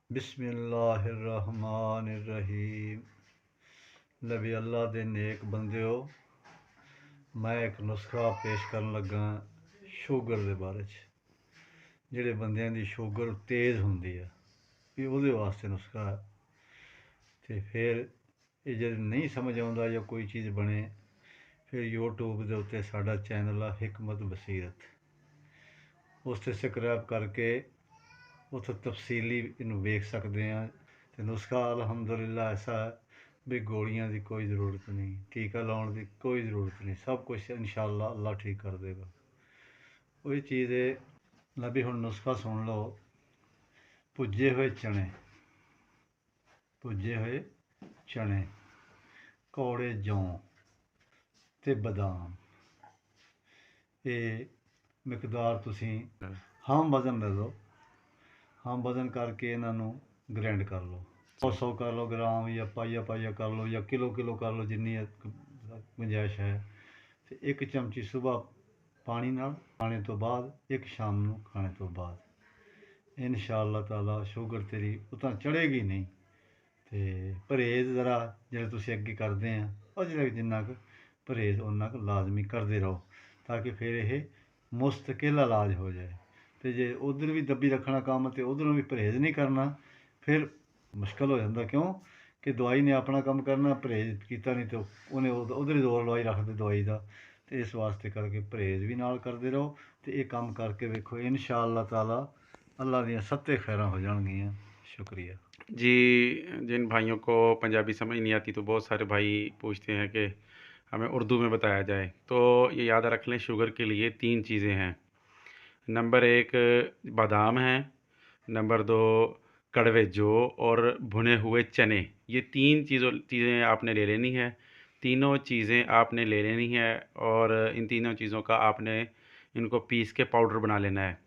बिस्मिल्लाहिर्रहमानिर्रहीम। नबी अल्लाह दे नेक बंदिओ, मैं एक नुस्खा पेश करन लगा शूगर दे बारे च। जिहड़े बंदियां दी शूगर तेज़ होंदी है, ये उहदे वास्ते नुस्खा है। तो फिर ये जे नहीं समझ आउंदा या कोई चीज़ बने, फिर यूट्यूब के उत्ते साडा चैनल है हिकमत बसीरत, उस ते सबसक्राइब करके उत्थे तफसीली इनू वेख सकते हैं। तो नुस्खा अलहमदुलिल्लाह ऐसा है भी गोलियां की कोई ज़रूरत नहीं, टीका लाने की कोई ज़रूरत नहीं, सब कुछ इंशाअल्लाह अल्लाह ठीक कर देगा। वही चीज़ है ना भी। हुण नुस्खा सुन लो। भुज्जे हुए चने, भुज्जे हुए चने, कौड़े जौं ते बदाम, ये मिकदार तुसीं हम वज़न ले लो। हम वज़न करके इन्हों ग्राइंड कर लो, 100 कर लो ग्राम, या पाइया पाइया कर लो, या किलो किलो कर लो, जिन्नी गुंजाइश है। तो एक चमची सुबह पानी नाल खाने तो बाद, एक शाम को खाने तो बाद, इंशाअल्लाह ताला शूगर तेरी उतां चढ़ेगी नहीं। तो परहेज़ ज़रा जो तुम अगे करते हैं और जिन्ना क परहेज़ उन्ना क लाजमी करते रहो, ताकि फिर यह मुस्तकिल इलाज हो जाए। तो जे उधर भी दबी रखना काम, तो उधरों भी परहेज़ नहीं करना, फिर मुश्किल हो जाता। क्यों कि दवाई ने अपना काम करना, परहेज़ किया नहीं तो उन्हें उधर ही जोर लवाई रखते दवाई का। तो इस वास्ते करके परहेज़ भी नाल करते रहो। तो ये काम करके वेखो, इंशाअल्लाह ताला अल्लाह दियां सत्ते खैरां हो जाएगियां। शुक्रिया जी। जिन भाइयों को पंजाबी समझ नहीं आती, तो बहुत सारे भाई पूछते हैं कि हमें उर्दू में बताया जाए। तो ये याद रख लें, शुगर के लिए 3 चीज़ें हैं। नंबर 1 बादाम है, नंबर 2 कड़वे जौ और भुने हुए चने। ये 3 चीज़ें आपने ले लेनी है। तीनों चीज़ें आपने ले लेनी है और इन तीनों चीज़ों का आपने इनको पीस के पाउडर बना लेना है।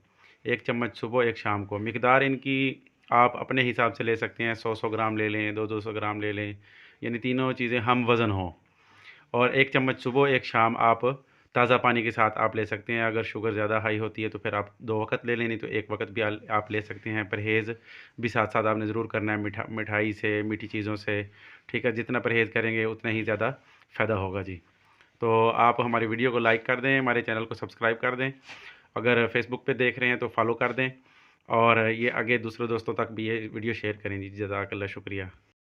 1 चम्मच सुबह, 1 शाम को। मिकदार इनकी आप अपने हिसाब से ले सकते हैं, 100-100 ग्राम ले लें, 200-200 ग्राम ले लें, यानी तीनों चीज़ें हम वज़न हों। और 1 चम्मच सुबह, 1 शाम आप ताज़ा पानी के साथ आप ले सकते हैं। अगर शुगर ज़्यादा हाई होती है तो फिर आप 2 वक़्त ले लें, नहीं तो 1 वक़्त भी आप ले सकते हैं। परहेज़ भी साथ-साथ आपने ज़रूर करना है, मिठाई से, मीठी चीज़ों से, ठीक है? जितना परहेज़ करेंगे उतना ही ज़्यादा फ़ायदा होगा जी। तो आप हमारी वीडियो को लाइक कर दें, हमारे चैनल को सब्सक्राइब कर दें। अगर फेसबुक पे देख रहे हैं तो फॉलो कर दें, और ये आगे दूसरे दोस्तों तक भी ये वीडियो शेयर करें जी। जज़ाकल्लाह, शुक्रिया।